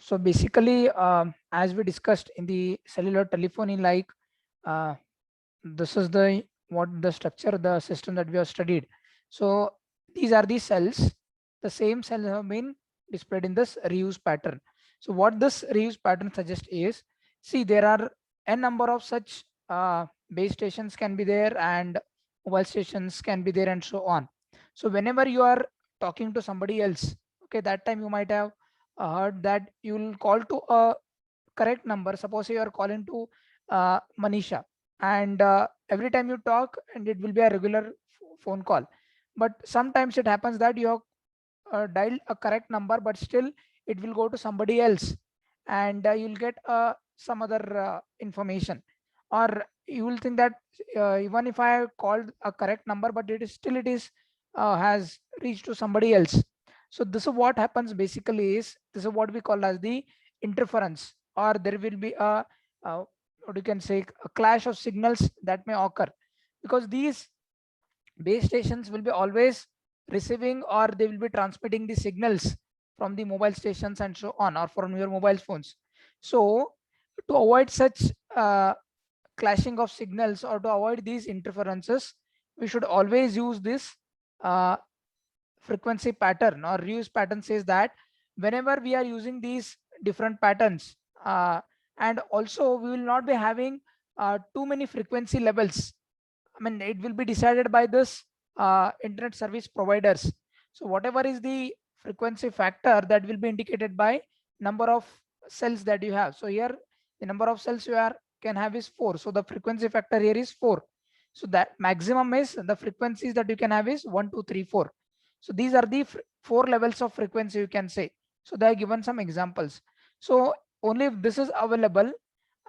So basically, as we discussed in the cellular telephony, like uh, this is the what the structure, the system that we have studied. So these are the cells. The same cells have been displayed in this reuse pattern. So what this reuse pattern suggests is, see, there are a number of such base stations can be there, and mobile stations can be there, and so on. So whenever you are talking to somebody else, okay, that time you might have heard that you will call to a correct number. Suppose you are calling to Manisha, and every time you talk, and it will be a regular phone call. But sometimes it happens that you have dialed a correct number, but still it will go to somebody else, and you'll get some other information, or you will think that even if I have called a correct number, but it is has reached to somebody else. So this is what happens basically is, this is what we call as the interference, or there will be a what you can say, a clash of signals that may occur, because these base stations will be always receiving, or they will be transmitting the signals from the mobile stations and so on, or from your mobile phones. So to avoid such clashing of signals, or to avoid these interferences, we should always use this uh, frequency pattern, or reuse pattern says that whenever we are using these different patterns, and also we will not be having too many frequency levels. I mean, it will be decided by this internet service providers. So whatever is the frequency factor, that will be indicated by number of cells that you have. So here the number of cells you are can have is 4. So the frequency factor here is 4. So that maximum is the frequencies that you can have is 1, 2, 3, 4. So these are the 4 levels of frequency, you can say. So they are given some examples. So only if this is available,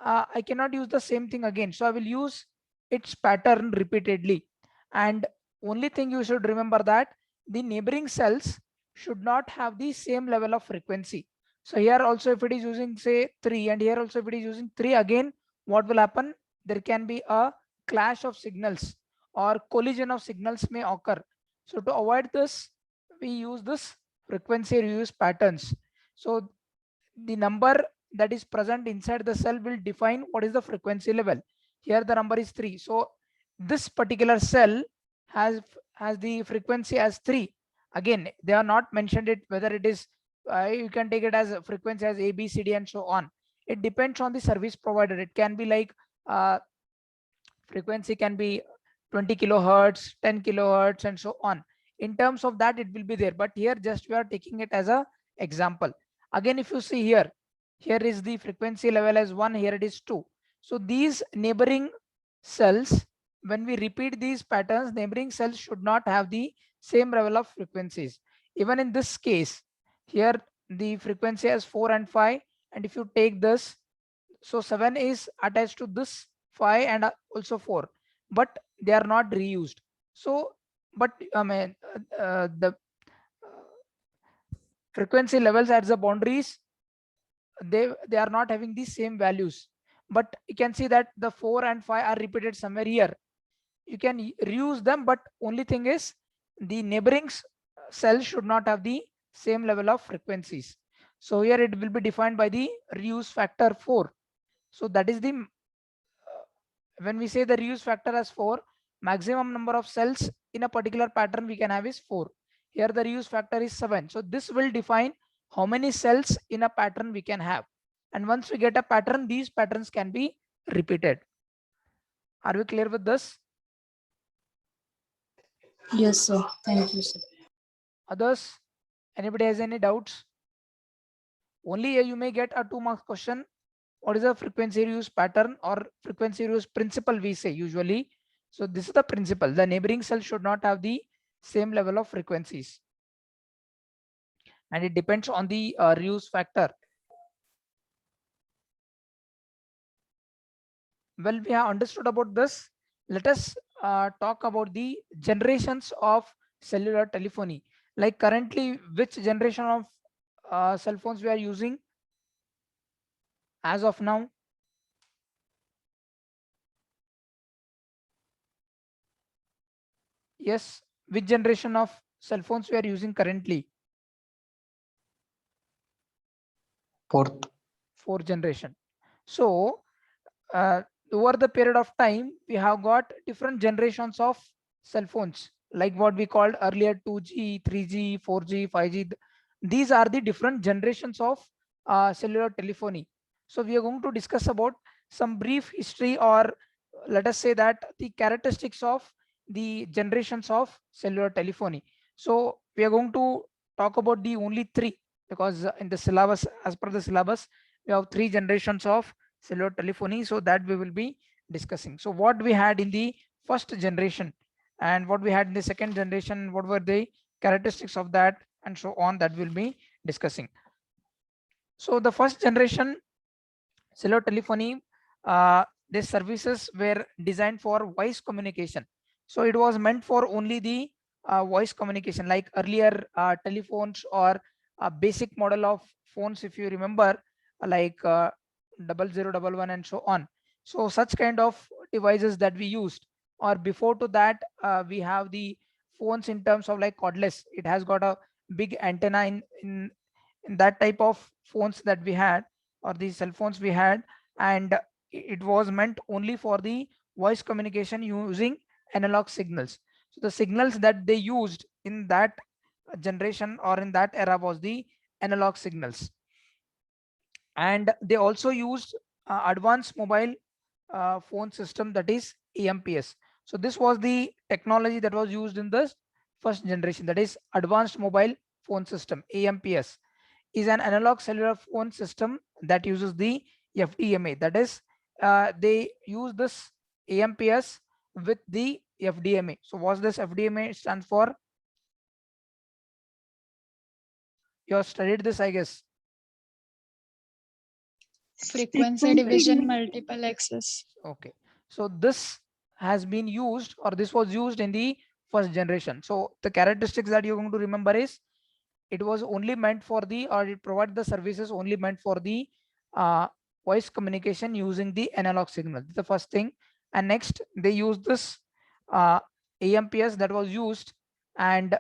I cannot use the same thing again. So I will use its pattern repeatedly. And only thing you should remember that the neighboring cells should not have the same level of frequency. So here also, if it is using say 3, and here also if it is using 3, again what will happen, there can be a clash of signals, or collision of signals may occur. So to avoid this, we use this frequency reuse patterns. So the number that is present inside the cell will define what is the frequency level. Here the number is 3. So this particular cell has the frequency as 3. Again, they are not mentioned it whether it is you can take it as a frequency as A, B, C, D, and so on. It depends on the service provider. It can be like uh, frequency can be 20 kilohertz, 10 kilohertz, and so on. In terms of that, it will be there, but here just we are taking it as a example. Again, if you see here, here is the frequency level as 1, here it is 2. So these neighboring cells, when we repeat these patterns, neighboring cells should not have the same level of frequencies. Even in this case, here the frequency has 4 and 5, and if you take this, so 7 is attached to this 5, and also 4, but they are not reused. So but I mean, the frequency levels at the boundaries, they are not having the same values, but you can see that the 4 and 5 are repeated somewhere here. You can reuse them, but only thing is the neighboring cells should not have the same level of frequencies. So here it will be defined by the reuse factor 4. So that is the when we say the reuse factor as 4, maximum number of cells in a particular pattern we can have is 4. Here the reuse factor is 7. So this will define how many cells in a pattern we can have. And once we get a pattern, these patterns can be repeated. Are we clear with this? Yes, sir. Thank you, sir. Others, anybody has any doubts? Only here you may get a 2 marks question. What is the frequency reuse pattern, or frequency reuse principle we say usually? So this is the principle. The neighboring cell should not have the same level of frequencies, and it depends on the reuse factor. Well, we have understood about this. Let us talk about the generations of cellular telephony. Like currently, which generation of cell phones we are using as of now? Yes, which generation of cell phones we are using currently? Fourth generation. So over the period of time, we have got different generations of cell phones, like what we called earlier 2G, 3G, 4G, 5G. These are the different generations of cellular telephony. So we are going to discuss about some brief history, or let us say that the characteristics of the generations of cellular telephony. So we are going to talk about the only three, because in the syllabus, as per the syllabus, we have three generations of cellular telephony, so that we will be discussing. So what we had in the first generation and what we had in the second generation, what were the characteristics of that, and so on, that we'll be discussing. So the first generation cellular telephony, these services were designed for voice communication. So it was meant for only the voice communication, like earlier telephones or a basic model of phones, if you remember, like 0011 and so on. So such kind of devices that we used, or before to that, we have the phones in terms of like cordless. It has got a big antenna in that type of phones that we had, or the cell phones we had, and it was meant only for the voice communication using analog signals. So the signals that they used in that generation or in that era was the analog signals. And they also used advanced mobile phone system, that is AMPS. So this was the technology that was used in the first generation, that is advanced mobile phone system. AMPS is an analog cellular phone system that uses the FDMA. That is, they use this AMPS with the FDMA. So what's this FDMA stands for? You have studied this, I guess. Frequency division multiple access. Okay, so this has been used, or this was used in the first generation. So the characteristics that you're going to remember is, it was only meant for the, or it provided the services only meant for the uh, voice communication using the analog signal. The first thing. And next, they used this uh, AMPS that was used, and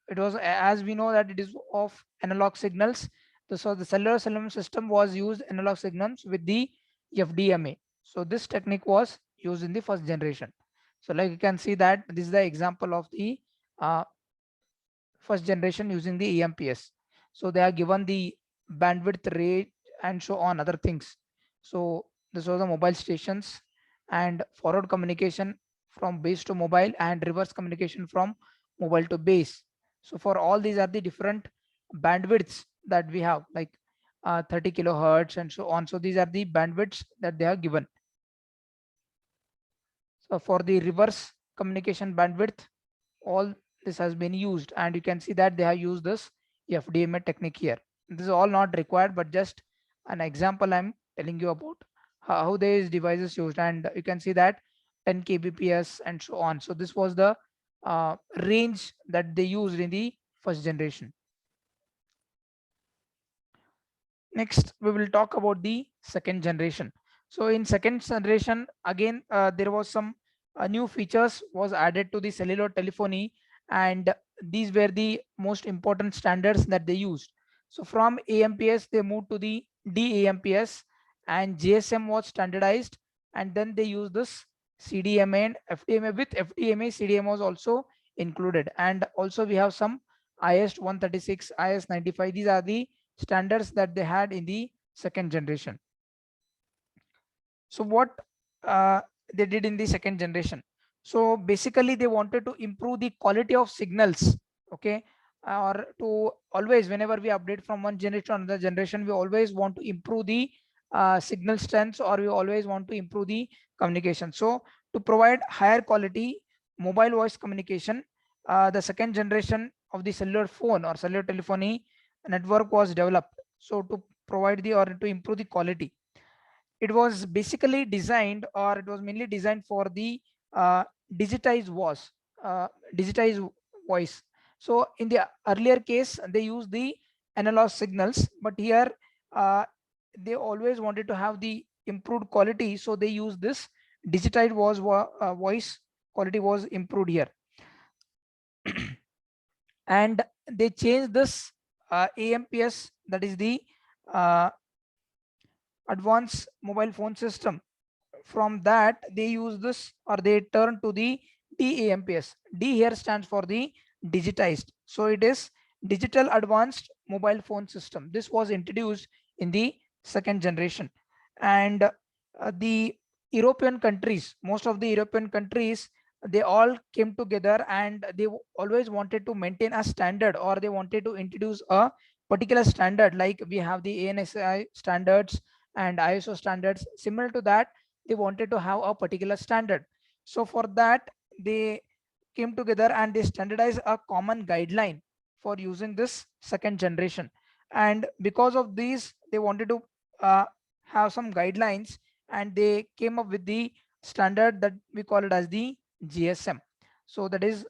it was, as we know that it is of analog signals. So the cellular system was used analog signals with the FDMA. So this technique was used in the first generation. So like you can see that this is the example of the uh, first generation using the AMPS. So they are given the bandwidth rate and so on other things. So this was the mobile stations, and forward communication from base to mobile, and reverse communication from mobile to base. So for all these are the different bandwidths that we have, like 30 kilohertz and so on. So these are the bandwidths that they are given. So for the reverse communication bandwidth, all this has been used, and you can see that they have used this FDMA technique here. This is all not required, but just an example I'm telling you about how these devices used, and you can see that 10 kbps and so on. So this was the range that they used in the first generation. Next, we will talk about the second generation. So in second generation, again, there was some new features was added to the cellular telephony, and these were the most important standards that they used. So from AMPS, they moved to the DAMPS, and GSM was standardized, and then they used this CDMA and FDMA. With FDMA, CDMA was also included, and also we have some IS 136, IS 95. These are the standards that they had in the second generation. So what they did in the second generation? So basically they wanted to improve the quality of signals. Okay, or to always, whenever we update from one generation to another generation, we always want to improve the signal strengths, or we always want to improve the communication. So to provide higher quality mobile voice communication, the second generation of the cellular phone or cellular telephony network was developed. So to provide the, or to improve the quality, it was basically designed, or it was mainly designed for the uh, digitized voice, digitized voice. So in the earlier case, they use the analog signals, but here uh, they always wanted to have the improved quality, so they use this digitized voice quality was improved here. And they changed this AMPS, that is the advanced mobile phone system. From that they use this, or they turn to the DAMPS. D here stands for the digitized, so it is digital advanced mobile phone system. This was introduced in the second generation. And the European countries, most of the European countries, they all came together and they always wanted to maintain a standard, or they wanted to introduce a particular standard, like we have the ANSI standards and ISO standards. Similar to that, they wanted to have a particular standard. So for that, they came together and they standardized a common guideline for using this second generation. And because of these, they wanted to have some guidelines, and they came up with the standard that we call it as the GSM. So that is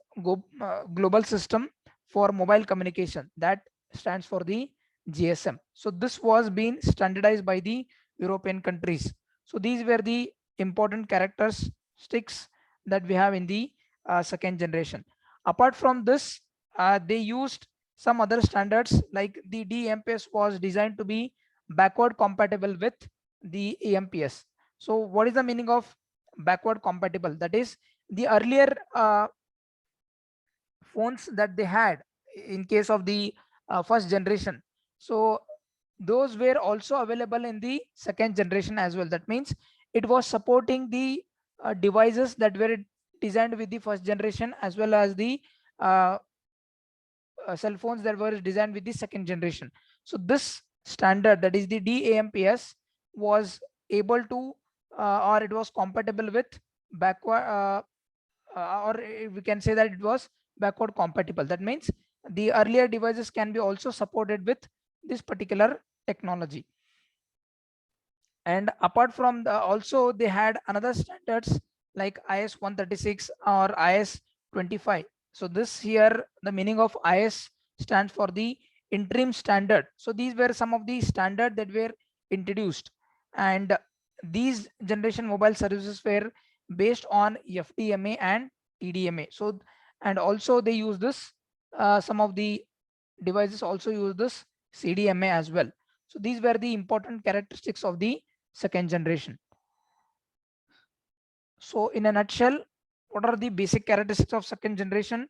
global system for mobile communication, that stands for the GSM. So this was being standardized by the European countries. So these were the important characteristics that we have in the second generation. Apart from this, they used some other standards, like the DMPS was designed to be backward compatible with the AMPS. So what is the meaning of backward compatible? That is, the earlier phones that they had in case of the first generation, so those were also available in the second generation as well. That means it was supporting the devices that were designed with the first generation, as well as the uh, cell phones that were designed with the second generation. So this standard, that is the DAMPS, was able to or it was compatible with backward or we can say that it was backward compatible. That means the earlier devices can be also supported with this particular technology. And apart from the, also they had another standards like IS 136 or IS 25. So this here, the meaning of IS stands for the interim standard. So these were some of the standard that were introduced, and these generation mobile services were based on FDMA and TDMA. So and also they use this, some of the devices also use this CDMA as well. So these were the important characteristics of the second generation. So in a nutshell, what are the basic characteristics of second generation?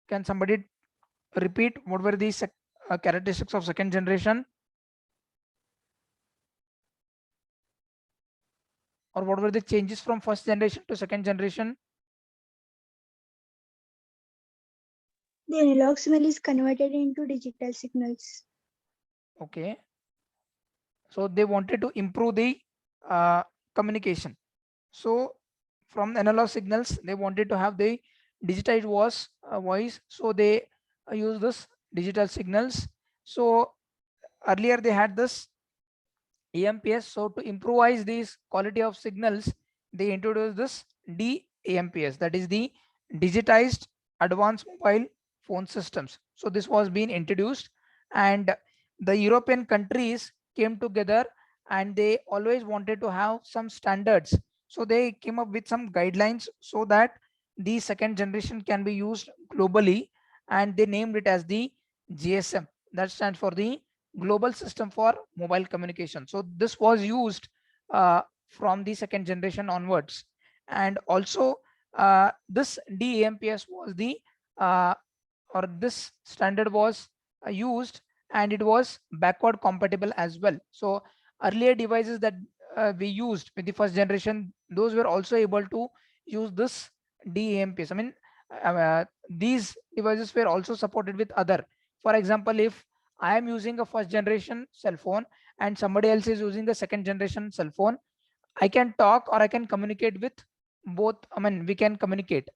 Can somebody repeat what were the characteristics of second generation, or what were the changes from first generation to second generation? The analog signal is converted into digital signals. Okay, so they wanted to improve the communication. So from analog signals, they wanted to have the digitized voice. So they use this digital signals. So earlier they had this AMPS. So to improvise these quality of signals, they introduced this DAMPS, that is the digitized advanced mobile phone systems. So this was being introduced, and the European countries came together and they always wanted to have some standards. So they came up with some guidelines so that the second generation can be used globally, and they named it as the GSM, that stands for the global system for mobile communication. So this was used from the second generation onwards. And also this DAMPS was the or this standard was used, and it was backward compatible as well. So earlier devices that we used with the first generation, those were also able to use this DAMPS. I mean, these devices were also supported with other. For example, if I am using a first generation cell phone and somebody else is using a second generation cell phone, I can talk or I can communicate with both. I mean, we can communicate.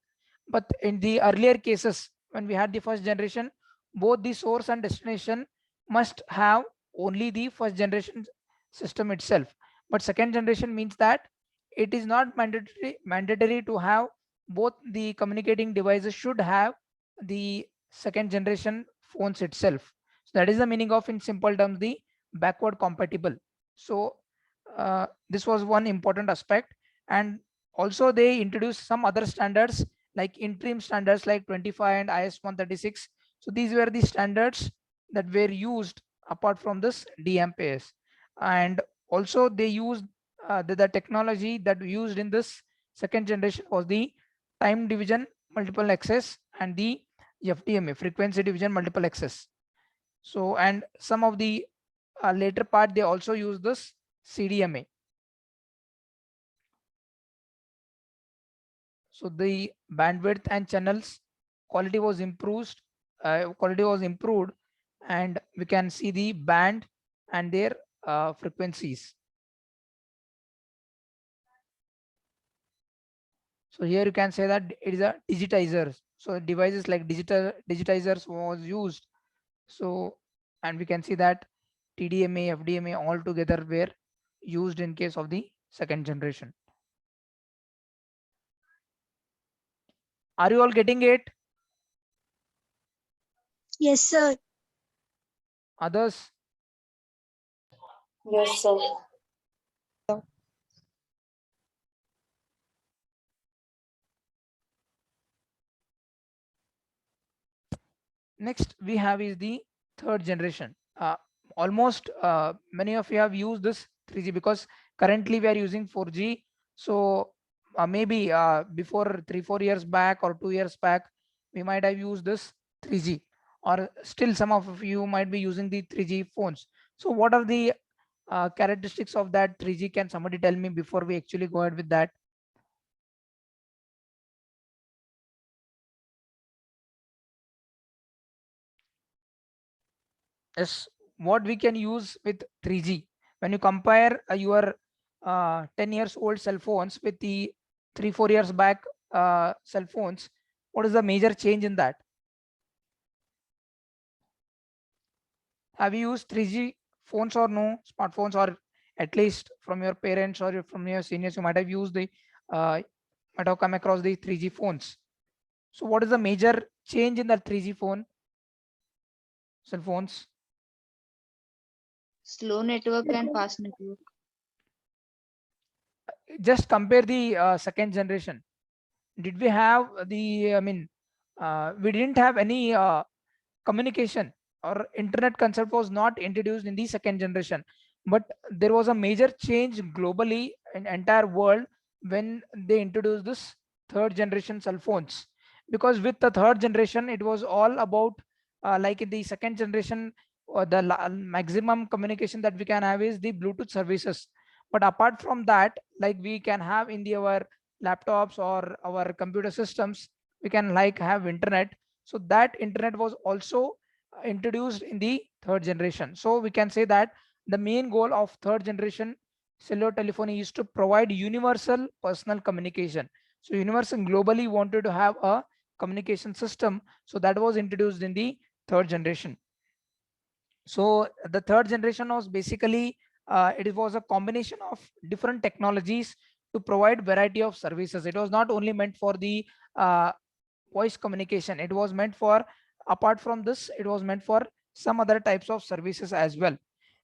But in the earlier cases, when we had the first generation, both the source and destination must have only the first generation system itself. But second generation means that it is not mandatory to have both. The communicating devices should have the second generation phones itself. So that is the meaning of, in simple terms, the backward compatible. So this was one important aspect. And also they introduced some other standards like interim standards like 25 and IS 136. So these were the standards that were used apart from this DMPS. And also they used the technology that we used in this second generation was the time division multiple access and the FDMA, frequency division multiple access. So, and some of the later part they also use this CDMA. So the bandwidth and channels quality was improved, and we can see the band and their frequencies. So here you can say that it is a digitizer. So devices like digitizers was used. So, and we can see that TDMA, FDMA all together were used in case of the second generation. Are you all getting it? Yes, sir. Others? Yes, sir. Next we have is the third generation. Almost many of you have used this 3G because currently we are using 4G. So maybe before 3-4 years back or 2 years back, we might have used this 3G, or still some of you might be using the 3G phones. So what are the characteristics of that 3G? Can somebody tell me before we actually go ahead with that? Is what we can use with 3G. When you compare your 10 years old cell phones with the 3-4 years back cell phones, what is the major change in that? Have you used 3G phones or no smartphones, or at least from your parents or from your seniors, you might have used the might have come across the 3G phones. So what is the major change in the 3G phone cell phones? Slow network and fast network. Just compare the second generation. Did we have the, we didn't have any communication, or internet concept was not introduced in the second generation, but there was a major change globally in entire world when they introduced this third generation cell phones. Because with the third generation it was all about like in the second generation, maximum communication that we can have is the Bluetooth services. But apart from that, like we can have in our laptops or our computer systems, we can like have internet. So that internet was also introduced in the third generation. So we can say that the main goal of third generation cellular telephony is to provide universal personal communication. So universal globally wanted to have a communication system, so that was introduced in the third generation. So the third generation was basically it was a combination of different technologies to provide variety of services. It was not only meant for the voice communication, it was meant for, apart from this, it was meant for some other types of services as well.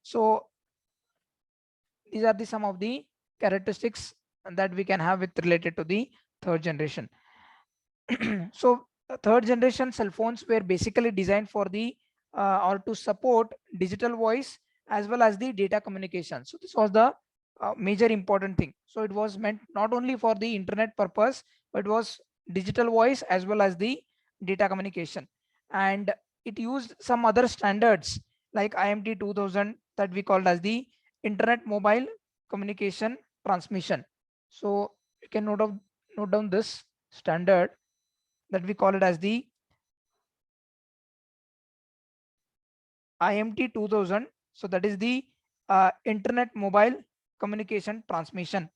So these are the some of the characteristics that we can have with related to the third generation. So third generation cell phones were basically designed for the or to support digital voice as well as the data communication. So this was the major important thing. So it was meant not only for the internet purpose, but it was digital voice as well as the data communication. And it used some other standards like IMT 2000 that we called as the internet mobile communication transmission. So you can note down this standard that we call it as the IMT 2000. So that is the internet mobile communication transmission.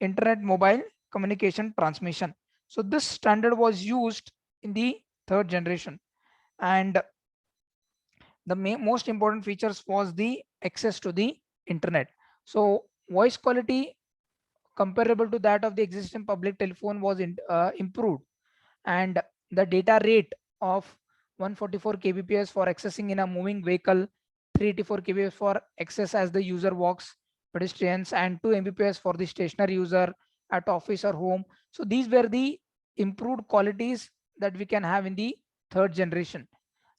Internet mobile communication transmission. So this standard was used in the third generation, and the most important features was the access to the internet. So voice quality comparable to that of the existing public telephone was improved, and the data rate of 144 kbps for accessing in a moving vehicle, 384 kbps for access as the user walks, pedestrians, and 2 mbps for the stationary user at office or home. So these were the improved qualities that we can have in the third generation,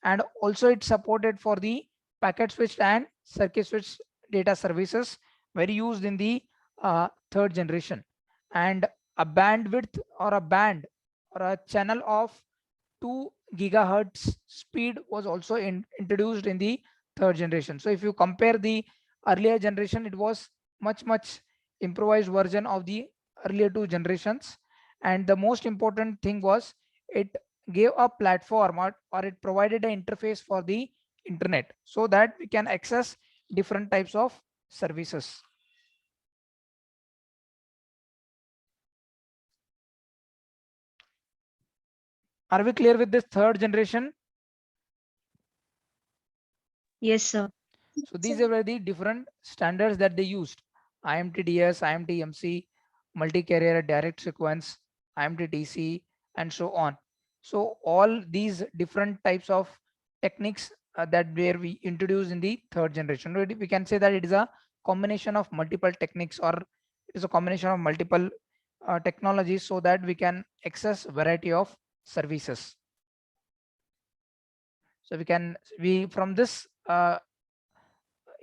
and also it's supported for the packet switched and circuit switched data services very used in the third generation, and a bandwidth or a band or a channel of 2 gigahertz speed was also introduced in the third generation. So if you compare the earlier generation, it was much improvised version of the earlier two generations, and the most important thing was it gave a platform, or it provided an interface for the internet so that we can access different types of services. Are we clear with this third generation? Yes, sir. So these were the different standards that they used: IMTDS, IMTMC, multi-carrier direct sequence, IMTTC, and so on. So all these different types of techniques that were we introduced in the third generation. We can say that it is a combination of multiple techniques, or it is a combination of multiple technologies, so that we can access variety of services. So we from this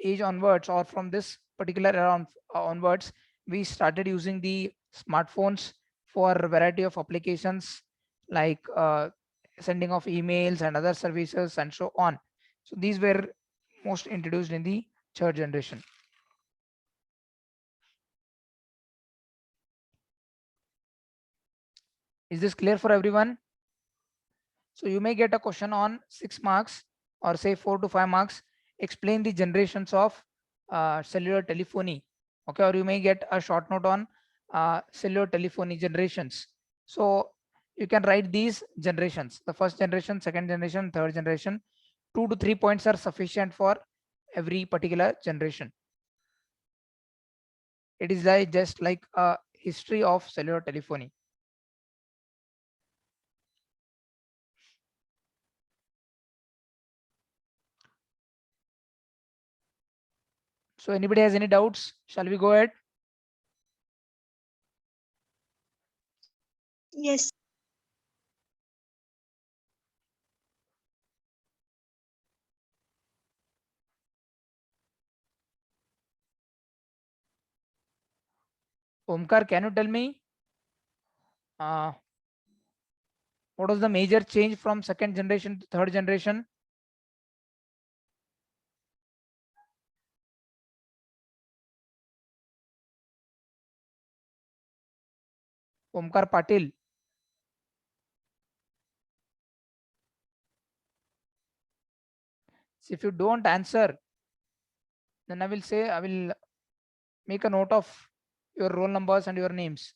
age onwards, or from this particular era onwards, we started using the smartphones for a variety of applications, like sending of emails and other services and so on. So these were most introduced in the third generation. Is this clear for everyone? So you may get a question on 6 marks, or say 4 to 5 marks. Explain the generations of cellular telephony. Okay, or you may get a short note on cellular telephony generations. So you can write these generations: the first generation, second generation, third generation. 2 to 3 points are sufficient for every particular generation. It is like just like a history of cellular telephony. So anybody has any doubts? Shall we go ahead? Yes. Omkar, can you tell me what was the major change from second generation to third generation? Omkar Patil. So if you don't answer, then I will say, I will make a note of your roll numbers and your names.